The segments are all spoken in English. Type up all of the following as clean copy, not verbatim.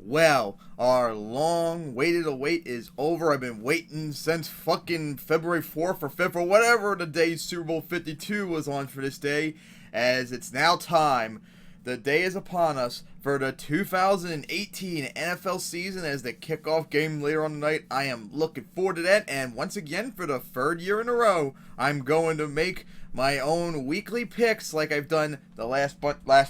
Well, our long-waited await is over. I've been waiting since fucking February 4th or 5th or whatever the day Super Bowl 52 was on for this day, as it's now time. The day is upon us for the 2018 NFL season as the kickoff game later on tonight. I am looking forward to that, and once again, for the third year in a row, I'm going to make my own weekly picks like I've done the last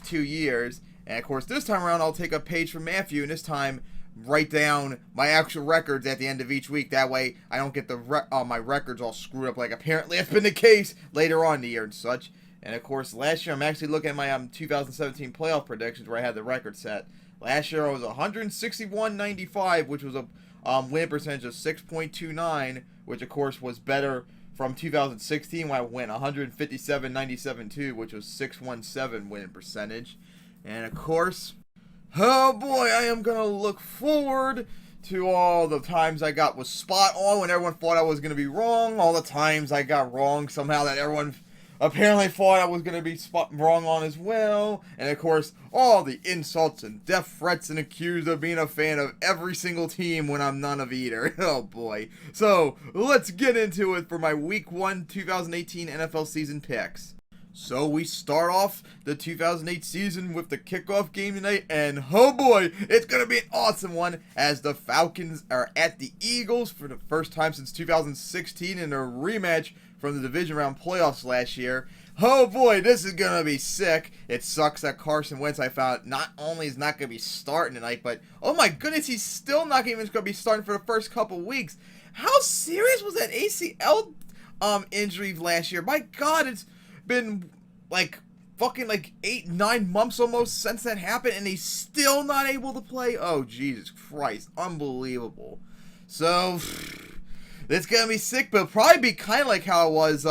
2 years. And of course, this time around, I'll take a page from Matthew, and this time write down my actual records at the end of each week. That way, I don't get my records all screwed up like apparently has been the case later on in the year and such. And of course, last year, I'm actually looking at my 2017 playoff predictions where I had the record set. Last year, I was 161.95, which was a win percentage of 6.29, which of course was better from 2016 when I went 157.97 too, which was 617 winning percentage. And of course, oh boy, I am going to look forward to all the times I was spot on when everyone thought I was going to be wrong. All the times I got wrong somehow that everyone apparently thought I was going to be wrong on as well. And of course, all the insults and death threats and accused of being a fan of every single team when I'm none of either. Oh boy. So, let's get into it for my Week 1 2018 NFL season picks. So we start off the 2008 season with the kickoff game tonight, and oh boy, it's going to be an awesome one as the Falcons are at the Eagles for the first time since 2016 in a rematch from the division round playoffs last year. Oh boy, this is going to be sick. It sucks that Carson Wentz, I found, not only is not going to be starting tonight, but oh my goodness, he's still not even going to be starting for the first couple weeks. How serious was that ACL injury last year? My God, it's been fucking 8-9 months almost since that happened, and he's still not able to play. Oh Jesus Christ, unbelievable. So it's gonna be sick, but it'll probably be kind of like how it was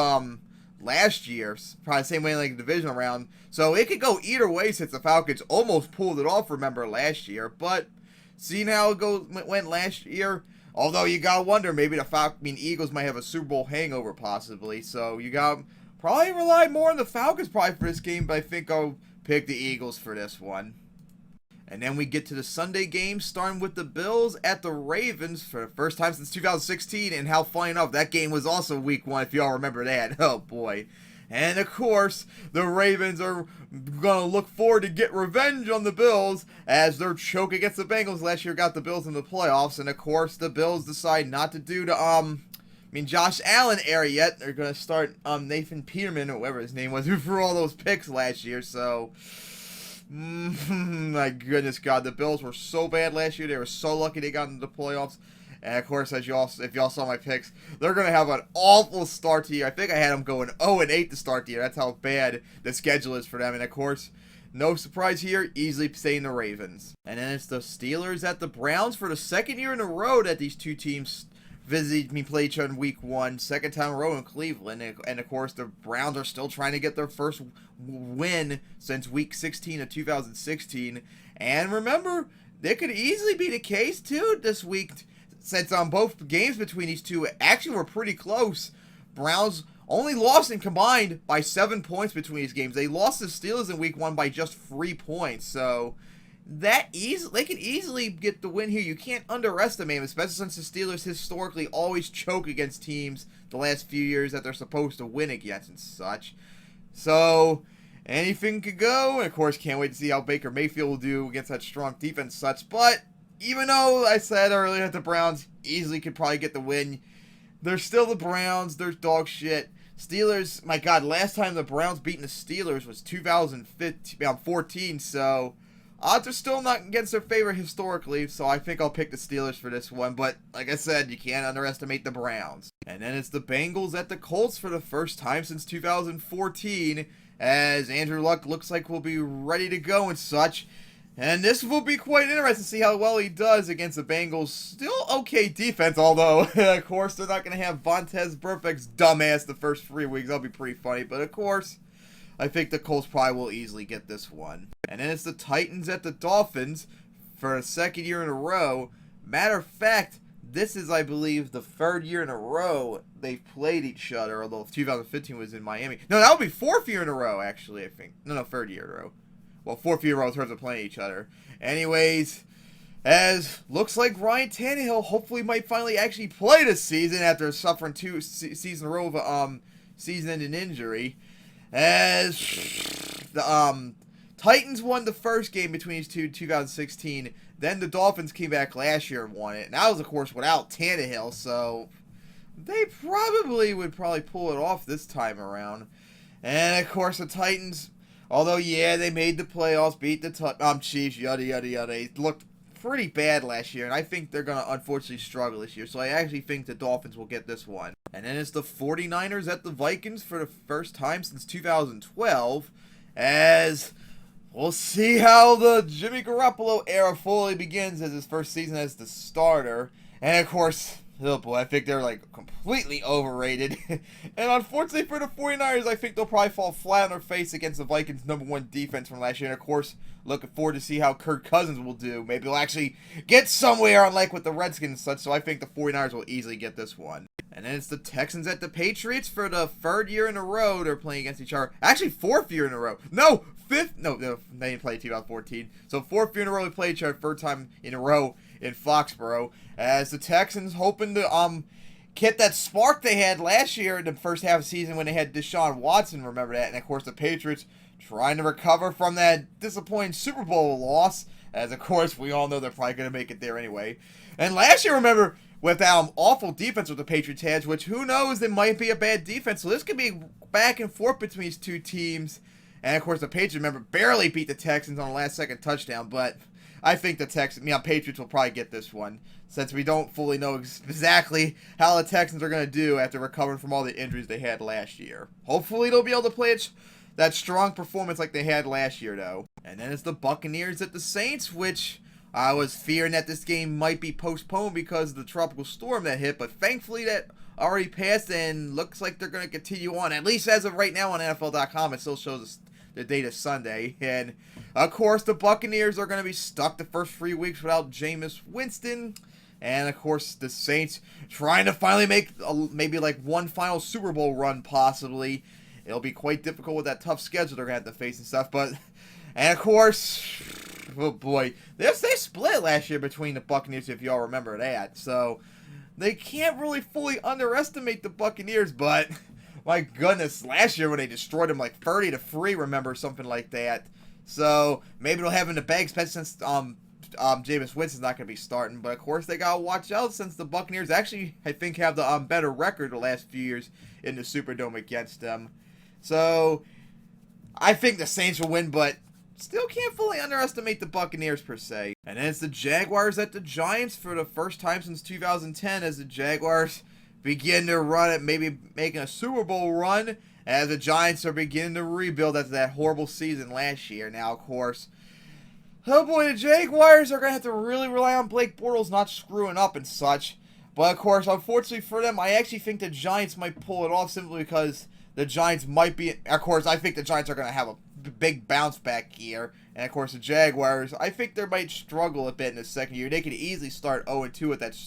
last year, probably the same way like the divisional round. So it could go either way since the Falcons almost pulled it off, remember, last year. But seeing how it went last year, although you gotta wonder, maybe the Eagles might have a Super Bowl hangover possibly. So you got probably rely more on the Falcons probably for this game, but I think I'll pick the Eagles for this one. And then we get to the Sunday game, starting with the Bills at the Ravens for the first time since 2016. And how funny enough, that game was also Week 1, if y'all remember that. Oh boy. And of course, the Ravens are going to look forward to get revenge on the Bills as their choke against the Bengals last year got the Bills in the playoffs. And of course, the Bills decide not to do the Josh Allen era yet. They're going to start Nathan Peterman, or whatever his name was, for all those picks last year. So, my goodness God, the Bills were so bad last year. They were so lucky they got into the playoffs. And of course, if y'all saw my picks, they're going to have an awful start to the year. I think I had them going 0-8 to start the year. That's how bad the schedule is for them. And of course, no surprise here, easily staying the Ravens. And then it's the Steelers at the Browns for the second year in a row that these two teams play each other in Week 1, second time in a row in Cleveland, and of course the Browns are still trying to get their first win since Week 16 of 2016, and remember, that could easily be the case too this week, since both games between these two actually were pretty close. Browns only lost and combined by 7 points between these games. They lost the Steelers in Week 1 by just 3 points, so they can easily get the win here. You can't underestimate them, especially since the Steelers historically always choke against teams the last few years that they're supposed to win against and such. So, anything could go. And of course, can't wait to see how Baker Mayfield will do against that strong defense and such. But, even though I said earlier that the Browns easily could probably get the win, they're still the Browns. They're dog shit. Steelers, my God, last time the Browns beaten the Steelers was 2014, so odds are still not against their favor historically, so I think I'll pick the Steelers for this one. But like I said, you can't underestimate the Browns. And then it's the Bengals at the Colts for the first time since 2014, as Andrew Luck looks like will be ready to go and such. And this will be quite interesting to see how well he does against the Bengals' still okay defense, although, of course, they're not going to have Vontaze Burfict's dumbass the first 3 weeks. That'll be pretty funny, but of course, I think the Colts probably will easily get this one. And then it's the Titans at the Dolphins for a second year in a row. Matter of fact, this is, I believe, the third year in a row they've played each other, although 2015 was in Miami. No, that would be fourth year in a row, actually, I think. No, third year in a row. Well, fourth year in a row in terms of playing each other. Anyways, As looks like Ryan Tannehill hopefully might finally actually play this season after suffering two seasons in a row of season-ending injury. As the Titans won the first game between these two in 2016. Then the Dolphins came back last year and won it. And that was, of course, without Tannehill. So they would pull it off this time around. And, of course, the Titans, although, yeah, they made the playoffs, beat the Chiefs, yada, yada, yada. It looked pretty bad last year, and I think they're going to unfortunately struggle this year. So I actually think the Dolphins will get this one. And then it's the 49ers at the Vikings for the first time since 2012. As we'll see how the Jimmy Garoppolo era fully begins as his first season as the starter. And, of course, oh boy, I think they're like completely overrated. And unfortunately for the 49ers, I think they'll probably fall flat on their face against the Vikings' #1 defense from last year. And of course, looking forward to see how Kirk Cousins will do. Maybe they'll actually get somewhere, unlike with the Redskins and such. So I think the 49ers will easily get this one. And then it's the Texans at the Patriots for the third year in a row. They're playing against each other. Actually, fourth year in a row. No, fifth. No, they didn't play 2014. So fourth year in a row, they played each other third time in a row in Foxborough. As the Texans hoping to get that spark they had last year in the first half of the season when they had Deshaun Watson. Remember that? And of course, the Patriots trying to recover from that disappointing Super Bowl loss. As of course, we all know they're probably going to make it there anyway. And last year, remember, with that awful defense with the Patriots had, which who knows, it might be a bad defense. So this could be back and forth between these two teams. And of course, the Patriots, remember, barely beat the Texans on the last-second touchdown. But I think the Patriots will probably get this one, since we don't fully know exactly how the Texans are going to do after recovering from all the injuries they had last year. Hopefully, they'll be able to play that strong performance like they had last year, though. And then it's the Buccaneers at the Saints, which I was fearing that this game might be postponed because of the tropical storm that hit, but thankfully that already passed and looks like they're going to continue on, at least as of right now on NFL.com. It still shows us the date of Sunday. And, of course, the Buccaneers are going to be stuck the first 3 weeks without Jameis Winston. And, of course, the Saints trying to finally make maybe like one final Super Bowl run, possibly. It'll be quite difficult with that tough schedule they're going to have to face and stuff. But, and, of course, oh boy, they split last year between the Buccaneers, if y'all remember that. So they can't really fully underestimate the Buccaneers, but my goodness, last year when they destroyed them like 30-3, remember, something like that. So maybe they'll have in the bag, especially since Jameis Winston's not going to be starting. But of course they got to watch out since the Buccaneers actually, I think, have the better record the last few years in the Superdome against them. So I think the Saints will win, but still can't fully underestimate the Buccaneers per se. And then it's the Jaguars at the Giants for the first time since 2010 as the Jaguars begin to run it, maybe making a Super Bowl run, as the Giants are beginning to rebuild after that horrible season last year. Now, of course, oh boy, the Jaguars are going to have to really rely on Blake Bortles not screwing up and such. But, of course, unfortunately for them, I actually think the Giants might pull it off simply because the Giants might be, of course, I think the Giants are going to have a big bounce back year. And of course the Jaguars, I think they might struggle a bit in the second year. They could easily start 0-2 with that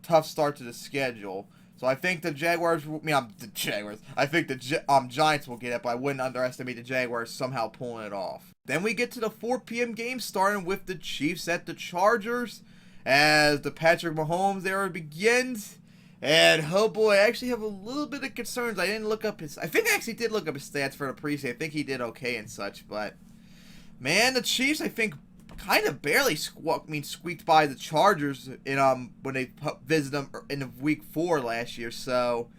tough start to the schedule. So I think the Jaguars, I think the Giants will get it, but I wouldn't underestimate the Jaguars somehow pulling it off. Then we get to the 4 p.m. game, starting with the Chiefs at the Chargers, as the Patrick Mahomes era begins. And, oh boy, I actually have a little bit of concerns. I didn't look up I think I actually did look up his stats for the preseason. I think he did okay and such, but, man, the Chiefs, I think, kind of barely squeaked by the Chargers in when they visited them in week 4 last year. So,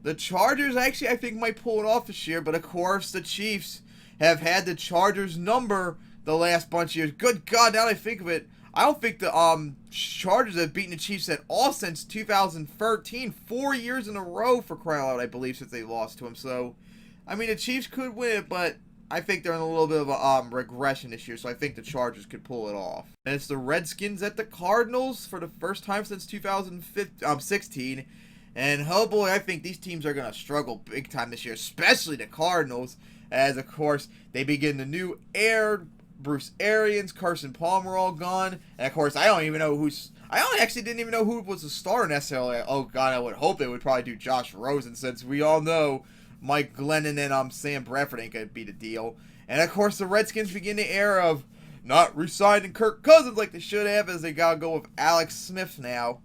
the Chargers actually, I think, might pull it off this year, but of course, the Chiefs have had the Chargers number the last bunch of years. Good God, now that I think of it, I don't think the Chargers have beaten the Chiefs at all since 2013. 4 years in a row, for crying out, I believe, since they lost to them. So, I mean, the Chiefs could win it, but I think they're in a little bit of a regression this year, so I think the Chargers could pull it off. And it's the Redskins at the Cardinals for the first time since 2016. And, oh boy, I think these teams are going to struggle big time this year, especially the Cardinals, as, of course, they begin the new era. Bruce Arians, Carson Palmer all gone. And, of course, I actually didn't even know who was the starter necessarily. Oh, God, I would hope they would probably do Josh Rosen, since we all know Mike Glennon and Sam Bradford ain't going to be the deal. And, of course, the Redskins begin the era of not re-signing Kirk Cousins like they should have, as they gotta go with Alex Smith now.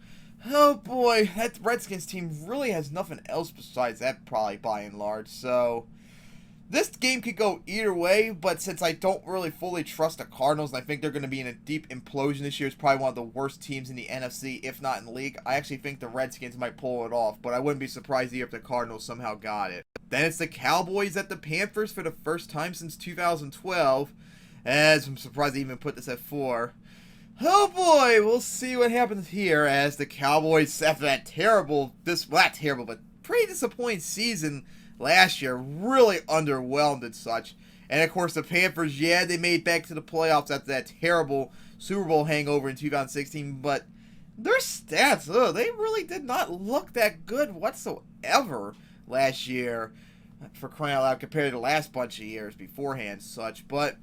Oh boy, that Redskins team really has nothing else besides that, probably by and large. So this game could go either way, but since I don't really fully trust the Cardinals, and I think they're going to be in a deep implosion this year, it's probably one of the worst teams in the NFC, if not in the league. I actually think the Redskins might pull it off, but I wouldn't be surprised either if the Cardinals somehow got it. Then it's the Cowboys at the Panthers for the first time since 2012, as I'm surprised they even put this at 4. Oh boy, we'll see what happens here as the Cowboys, after that but pretty disappointing season last year, really underwhelmed and such. And of course the Panthers, yeah, they made it back to the playoffs after that terrible Super Bowl hangover in 2016, but their stats, they really did not look that good whatsoever last year, for crying out loud, compared to the last bunch of years beforehand and such. But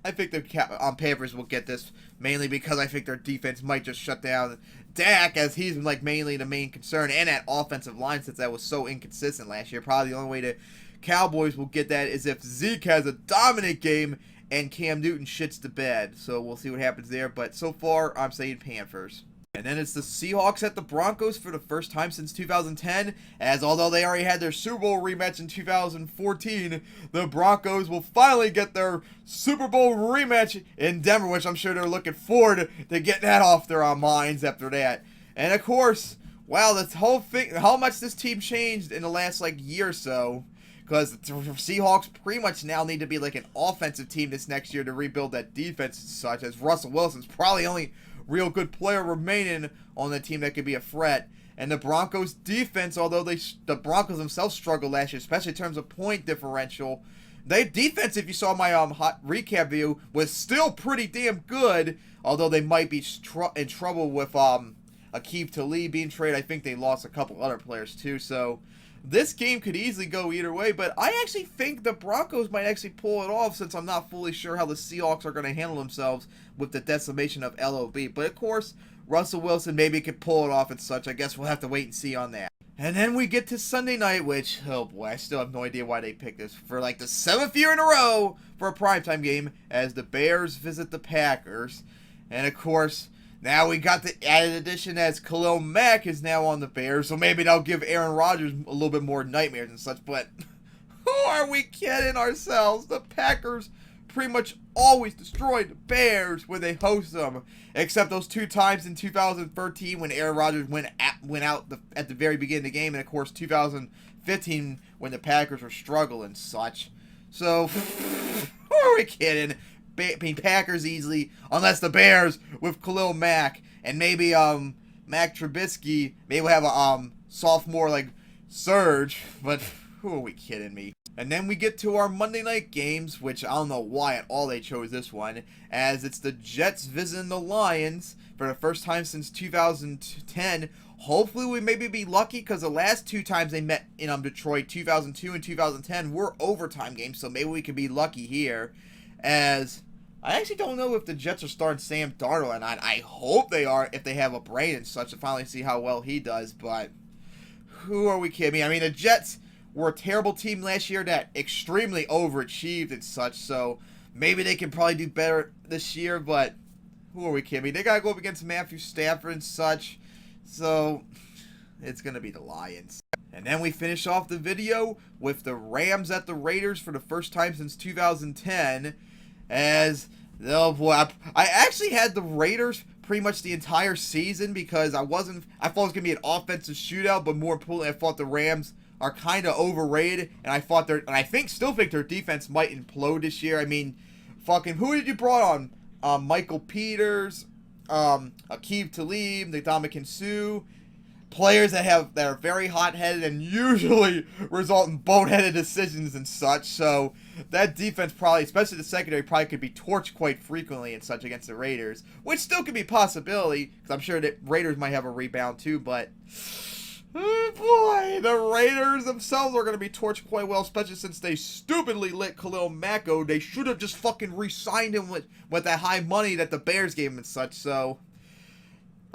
I think the Panthers will get this, mainly because I think their defense might just shut down Dak, as he's like mainly the main concern, and that offensive line, since that was so inconsistent last year. Probably the only way the Cowboys will get that is if Zeke has a dominant game and Cam Newton shits the bed. So we'll see what happens there, but so far I'm saying Panthers. And then it's the Seahawks at the Broncos for the first time since 2010, as although they already had their Super Bowl rematch in 2014, the Broncos will finally get their Super Bowl rematch in Denver, which I'm sure they're looking forward to getting that off their minds after that. And of course, wow, this whole thing, how much this team changed in the last year or so, because the Seahawks pretty much now need to be like an offensive team this next year to rebuild that defense and such, as Russell Wilson's probably only real good player remaining on the team that could be a threat. And the Broncos defense, although the Broncos themselves struggled last year, especially in terms of point differential, their defense, if you saw my hot recap video, was still pretty damn good, although they might be in trouble with Aqib Talib being traded. I think they lost a couple other players too, so this game could easily go either way, but I actually think the Broncos might actually pull it off, since I'm not fully sure how the Seahawks are going to handle themselves with the decimation of LOB. But of course, Russell Wilson maybe could pull it off and such. I guess we'll have to wait and see on that. And then we get to Sunday night, which, oh boy, I still have no idea why they picked this for like the 7th year in a row for a primetime game, as the Bears visit the Packers. And of course, now we got the added addition as Khalil Mack is now on the Bears, so maybe they'll give Aaron Rodgers a little bit more nightmares and such, but who are we kidding ourselves? The Packers pretty much always destroy the Bears when they host them, except those 2 times in 2013 when Aaron Rodgers went out at the very beginning of the game, and of course 2015 when the Packers were struggling and such. So, who are we kidding? Packers easily, unless the Bears with Khalil Mack and maybe Mac Trubisky maybe we'll have a sophomore surge, but who are we kidding me? And then we get to our Monday night games, which I don't know why at all they chose this one, as it's the Jets visiting the Lions for the first time since 2010. Hopefully we maybe be lucky, because the last 2 times they met in Detroit, 2002 and 2010, were overtime games, so maybe we could be lucky here. As I actually don't know if the Jets are starting Sam Darnold or not. I hope they are, if they have a brain and such, to finally see how well he does. But who are we kidding me? I mean, the Jets were a terrible team last year that extremely overachieved and such. So maybe they can probably do better this year. But who are we kidding me? They got to go up against Matthew Stafford and such. So it's going to be the Lions. And then we finish off the video with the Rams at the Raiders for the first time since 2010. As, oh boy, I actually had the Raiders pretty much the entire season, because I thought it was going to be an offensive shootout, but more importantly, I thought the Rams are kind of overrated, and I still think their defense might implode this year. I mean, fucking, who did you brought on? Michael Peters, Aqib Talib, Ndamukong Suh, players that are very hot-headed and usually result in boneheaded decisions and such. So that defense probably, especially the secondary, probably could be torched quite frequently and such against the Raiders, which still could be a possibility, because I'm sure that Raiders might have a rebound too. But oh boy, the Raiders themselves are going to be torched quite well, especially since they stupidly let Khalil Mack go. They should have just fucking re-signed him with that high money that the Bears gave him and such. So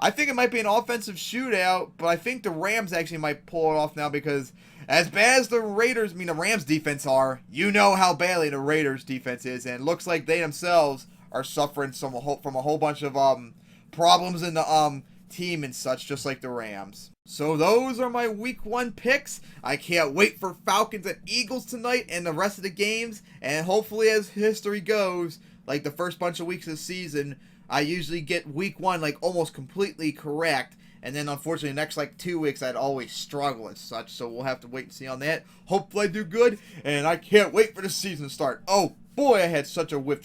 I think it might be an offensive shootout, but I think the Rams actually might pull it off now, because as bad as the Rams defense are, you know how badly the Raiders defense is, and it looks like they themselves are suffering from a whole bunch of problems in the team and such, just like the Rams. So those are my week 1 picks. I can't wait for Falcons and Eagles tonight and the rest of the games. And hopefully, as history goes, like the first bunch of weeks of the season, I usually get week 1 like almost completely correct. And then unfortunately the next like 2 weeks I'd always struggle and such. So we'll have to wait and see on that. Hopefully I do good. And I can't wait for the season to start. Oh boy, I had such a whiff